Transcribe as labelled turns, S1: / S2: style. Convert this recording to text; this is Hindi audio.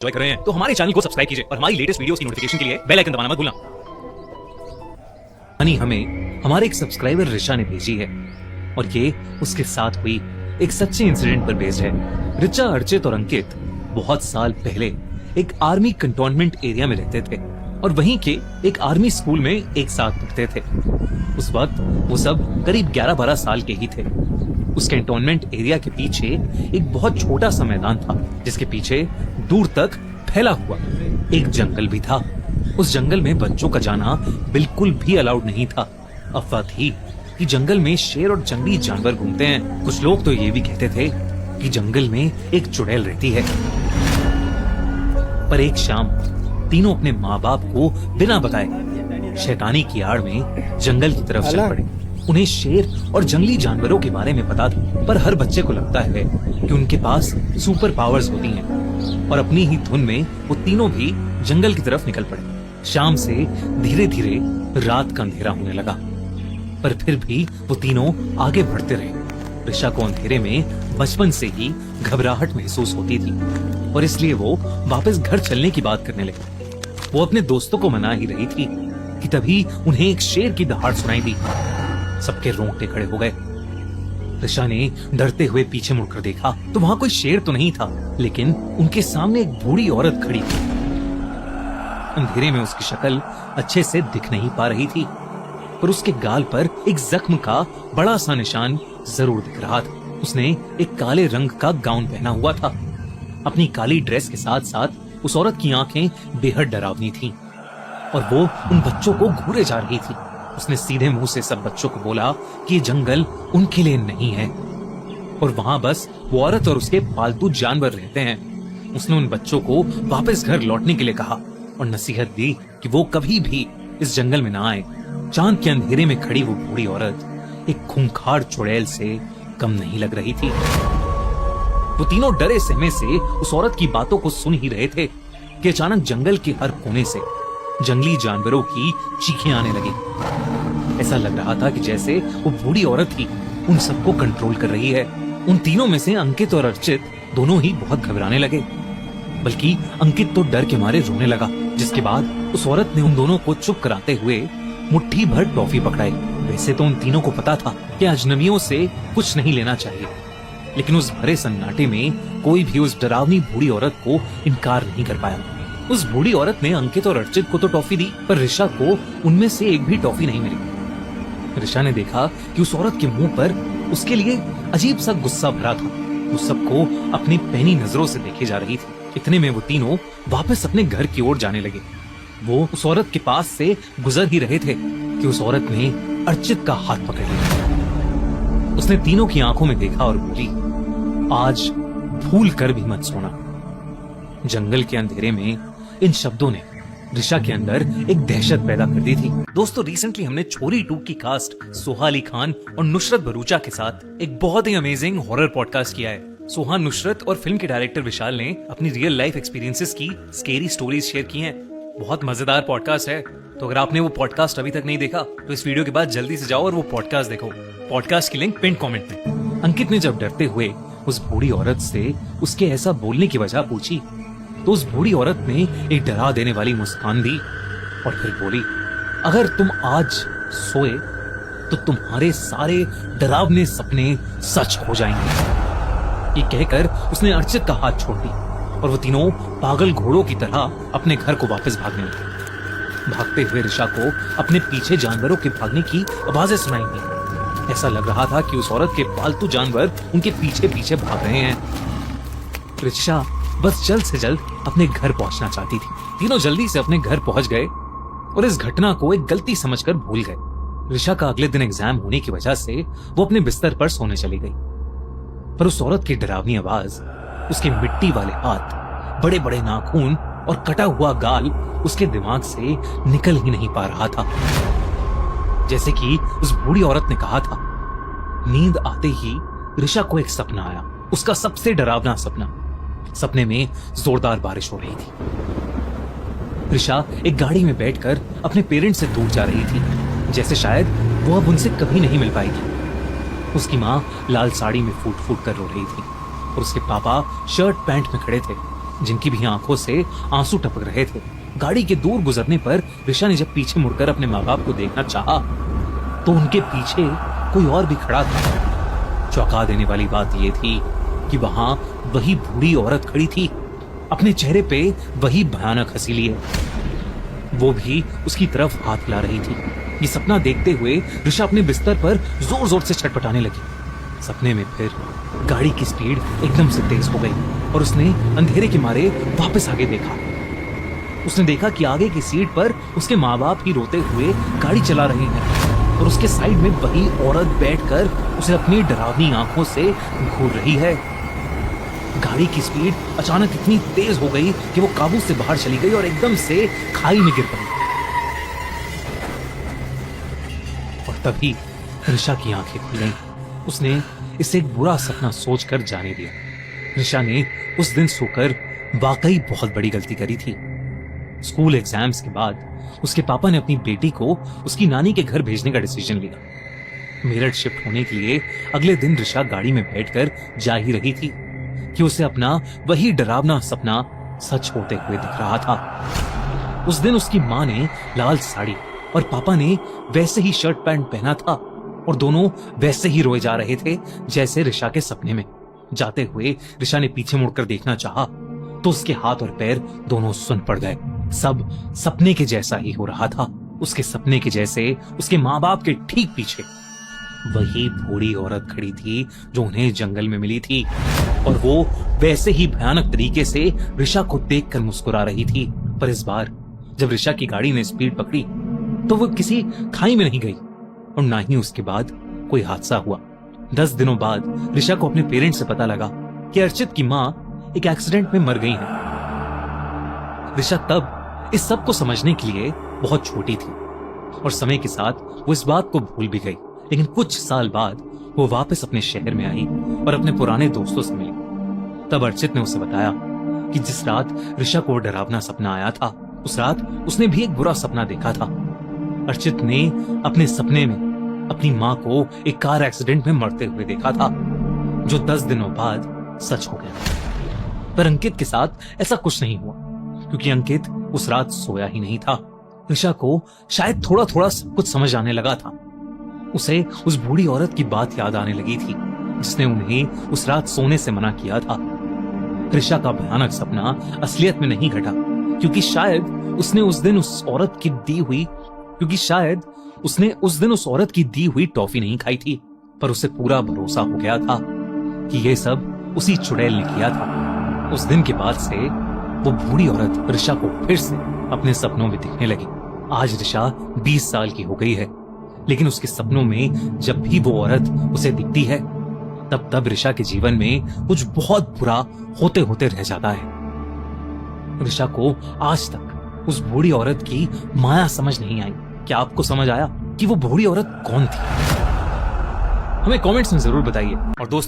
S1: एंजॉय कर रहे हैं तो हमारे चैनल को सब्सक्राइब कीजिए और हमारी लेटेस्ट वीडियोस की नोटिफिकेशन के लिए बेल आइकन दबाना मत भूलना। हमें हमारे एक सब्सक्राइबर रिचा ने भेजी है और ये उसके साथ हुई एक सच्चे इंसिडेंट पर बेस्ड है। रिचा, अर्चित और अंकित बहुत साल पहले एक आर्मी कंटोनमेंट एरिया में रहते थे और वहीं के एक आर्मी स्कूल में एक साथ पढ़ते थे। उस वक्त वो सब करीब 11-12 साल के ही थे। उस कैंटोनमेंट एरिया के पीछे एक बहुत छोटा सा मैदान था जिसके पीछे दूर तक फैला हुआ एक जंगल भी था। उस जंगल में बच्चों का जाना बिल्कुल भी अलाउड नहीं था। अफवाह थी कि जंगल में शेर और जंगली जानवर घूमते हैं। कुछ लोग तो ये भी कहते थे कि जंगल में एक चुड़ैल रहती है। पर एक शाम तीनों अपने माँ बाप को बिना बताए शैतानी की आड़ में जंगल की तरफ चल पड़े। उन्हें शेर और जंगली जानवरों के बारे में पता था, पर हर बच्चे को लगता है कि उनके पास सुपर पावर्स होती हैं और अपनी ही धुन में वो तीनों भी जंगल की तरफ निकल पड़े। शाम से धीरे धीरे रात का अंधेरा होने लगा, पर फिर भी वो तीनों आगे बढ़ते रहे। रिचा को अंधेरे में बचपन से ही घबराहट महसूस होती थी और इसलिए वो वापस घर चलने की बात करने लगी। वो अपने दोस्तों को मना ही रही थी कि तभी उन्हें एक शेर की दहाड़ सुनाई दी। सबके रोंगटे खड़े हो गए। रिचा ने डरते हुए पीछे मुड़कर देखा तो वहां कोई शेर तो नहीं था, लेकिन उनके सामने एक बूढ़ी औरत खड़ी थी। अंधेरे में उसकी शक्ल अच्छे से दिख नहीं पा रही थी, पर उसके गाल पर एक जख्म का बड़ा सा निशान जरूर दिख रहा था। उसने एक काले रंग का गाउन पहना हुआ था। अपनी काली ड्रेस के साथ साथ उस औरत की आंखें बेहद डरावनी थीं और वो उन बच्चों को घूरे जा रही थी। उसने सीधे मुंह से सब बच्चों को बोला कि ये जंगल उनके लिए नहीं है और वहां बस वो औरत और उसके पालतू जानवर रहते हैं। उसने उन बच्चों को वापस घर लौटने के लिए कहा और नसीहत दी कि वो कभी भी इस जंगल में ना आए। चांद के अंधेरे में खड़ी वो बूढ़ी औरत एक खूंखार चुड़ैल से कम नहीं लग रही थी। वो तीनों डरे सहमे से उस औरत की बातों को सुन ही रहे थे कि अचानक जंगल के हर कोने से जंगली जानवरों की चीखें आने लगी। ऐसा लग रहा था कि जैसे वो बूढ़ी औरत ही उन सबको कंट्रोल कर रही है। उन तीनों में से अंकित और अर्चित दोनों ही बहुत घबराने लगे, बल्कि अंकित तो डर के मारे रोने लगा। जिसके बाद उस औरत ने उन दोनों को चुप कराते हुए मुट्ठी भर टॉफी पकड़ाई। वैसे तो उन तीनों को पता था कि अजनबियों से कुछ नहीं लेना चाहिए, लेकिन उस भरे सन्नाटे में कोई भी उस डरावनी बूढ़ी औरत को इनकार नहीं कर पाया। उस बूढ़ी औरत ने अंकित और अर्चित को तो टॉफी दी, पर रिचा को उनमें से एक भी टॉफी नहीं मिली। रिचा ने देखा कि उस औरत के मुंह पर उसके लिए अजीब सा गुस्सा भरा था। वो सबको अपनी पैनी नजरों से देखे जा रही थी। इतने में वो तीनों वापस अपने घर की ओर जाने लगे। वो उस औरत के पास से गुजर ही रहे थे कि उस औरत ने अर्चित का हाथ पकड़ लिया। उसने तीनों की आंखों में देखा और बोली, आज भूल कर भी मत सोना। जंगल के अंधेरे में इन शब्दों ने रिचा के अंदर एक दहशत पैदा कर दी थी। दोस्तों, रिसेंटली हमने छोरी 2 की कास्ट सोहा अली खान और नुसरत भरूचा के साथ एक बहुत ही अमेजिंग हॉरर पॉडकास्ट किया है। सोहा, नुसरत और फिल्म के डायरेक्टर विशाल ने अपनी रियल लाइफ एक्सपीरियंसेस की स्केरी स्टोरीज शेयर की हैं। बहुत मजेदार पॉडकास्ट है, तो अगर आपने वो पॉडकास्ट अभी तक नहीं देखा तो इस वीडियो के बाद जल्दी से जाओ और वो पॉडकास्ट देखो। पॉडकास्ट की लिंक पिन कमेंट में। अंकित ने जब डरते हुए उस बूढ़ी औरत से उसके ऐसा बोलने की वजह पूछी तो उस बूढ़ी औरत ने एक डरा देने वाली मुस्कान दी और फिर बोली, अगर तुम आज सोए तो तुम्हारे सारे डरावने सपने सच हो जाएंगे। ये कहकर उसने अर्चित का हाथ छोड़ दी और वो तीनों पागल घोड़ों की तरह अपने घर को वापस भागने लगे। भागते हुए रिचा को अपने पीछे जानवरों के भागने की आवाजें सुनाई दी। ऐसा लग रहा था कि उस औरत के पालतू जानवर उनके पीछे पीछे भाग रहे हैं। रिचा बस जल्द से जल्द अपने घर पहुंचना चाहती थी। तीनों जल्दी से अपने घर पहुंच गए और इस घटना को एक गलती समझकर भूल गए। रिचा का अगले दिन एग्जाम होने की वजह से वो अपने बिस्तर पर सोने चली गई, पर उस औरत की डरावनी आवाज, उसके मिट्टी वाले हाथ, बड़े बड़े नाखून और कटा हुआ गाल उसके दिमाग से निकल ही नहीं पा रहा था। जैसे कि उस बूढ़ी औरत ने कहा था। नींद आते ही रिचा को एक सपना आया, उसका सबसे डरावना सपना। सपने में जोरदार बारिश हो रही थी। रिचा एक गाड़ी में बैठकर अपने पेरेंट्स से दूर जा रही थी, जैसे शायद वो अब उनसे कभी नहीं मिल पाएगी। उसकी माँ लाल साड़ी में फूट फूट कर रो रही थी और उसके पापा शर्ट पैंट में खड़े थे। जिनकी भी आंखों से आंसू टपक रहे थे। गाड़ी के दूर गुजरने पर ऋषा ने जब पीछे मुड़कर अपने माँ बाप को देखना चाहा तो उनके पीछे कोई और भी खड़ा था। चौंका देने वाली बात यह थी कि वहां वही बूढ़ी औरत खड़ी थी, अपने चेहरे पे वही भयानक हंसी लिए, वो भी उसकी तरफ हाथ हिला रही थी। ये सपना देखते हुए ऋषा अपने बिस्तर पर जोर जोर से छटपटाने लगी। सपने में फिर गाड़ी की स्पीड एकदम से तेज हो गई और उसने अंधेरे के मारे वापस आगे देखा। उसने देखा कि आगे की सीट पर उसके माँ बाप ही रोते हुए गाड़ी चला रहे हैं और उसके साइड में वही औरत बैठकर उसे अपनी डरावनी आंखों से घूर रही है। गाड़ी की स्पीड अचानक इतनी तेज हो गई कि वो काबू से बाहर चली गई और एकदम से खाई में गिर पड़ी। और तभी ऋषा की आंखें खुल गईं। उसने इसे एक बुरा सपना सोचकर जाने दिया। ऋषा ने उस दिन सोकर वाकई बहुत बड़ी गलती करी थी। स्कूल एग्जाम्स के बाद उसके पापा ने अपनी बेटी को उसकी नानी के घर भेजने का डिसीजन लिया। मेरठ शिफ्ट होने के लिए अगले दिन ऋषा गाड़ी में बैठकर जा ही रही थी कि उसे अपना वही डरावना सपना सच होते हुए दिख रहा था। उस दिन उसकी माँ ने लाल साड़ी और पापा ने वैसे ही शर्ट पैंट पहना था और दोनों वैसे ही रोए जा रहे थे जैसे ऋषा के सपने में। जाते हुए ऋषा ने पीछे मुड़कर देखना चाहा तो उसके हाथ और पैर दोनों सुन पड़ गए। सब सपने के जैसा ही हो रहा था। उसके सपने के जैसे उसके माँ बाप के ठीक पीछे वही बूढ़ी औरत खड़ी थी जो उन्हें जंगल में मिली थी और वो वैसे ही भयानक तरीके से ऋषा को देखकर मुस्कुरा रही थी। पर इस बार जब ऋषा की गाड़ी ने स्पीड पकड़ी तो वो किसी खाई में नहीं गई और ना ही उसके बाद कोई हादसा हुआ। 10 दिनों बाद ऋषा को अपने पेरेंट्स से पता लगा कि अर्चित की माँ एक एक्सीडेंट में मर गई है। ऋषा तब इस सब को समझने के लिए बहुत छोटी थी और समय के साथ वो इस बात को भूल भी गई। लेकिन कुछ साल बाद वो वापस अपने शहर में आई और अपने पुराने दोस्तों से मिली। तब अर्चित ने उसे बताया कि जिस रात ऋषा को डरावना सपना आया था उस रात उसने भी एक बुरा सपना देखा था। अर्चित ने अपने सपने में अपनी माँ को एक कार एक्सीडेंट में मरते हुए देखा था जो 10 दिनों बाद सच हो गया। पर अंकित के साथ ऐसा कुछ नहीं हुआ क्योंकि अंकित उस रात सोया ही नहीं था। ऋषा को शायद थोड़ा थोड़ा सब कुछ समझ आने लगा था। उसे उस बूढ़ी औरत की बात याद आने लगी थी जिसने उन्हें उस रात सोने से मना किया था। ऋषा का भयानक सपना असलियत में नहीं घटा क्योंकि शायद उसने उस दिन उस औरत की दी हुई टॉफी नहीं खाई थी। पर उसे पूरा भरोसा हो गया था कि ये सब उसी चुड़ैल ने किया था। उस दिन के बाद से वो बूढ़ी औरत ऋषा को फिर से अपने सपनों में दिखने लगी। आज ऋषा 20 साल की हो गई है लेकिन उसके सपनों में जब भी वो औरत उसे दिखती है तब ऋषा के जीवन में कुछ बहुत बुरा होते होते रह जाता है। ऋषा को आज तक उस बूढ़ी औरत की माया समझ नहीं आई। क्या आपको समझ आया कि वो बूढ़ी औरत कौन थी? हमें कमेंट्स में जरूर बताइए। और दोस्तों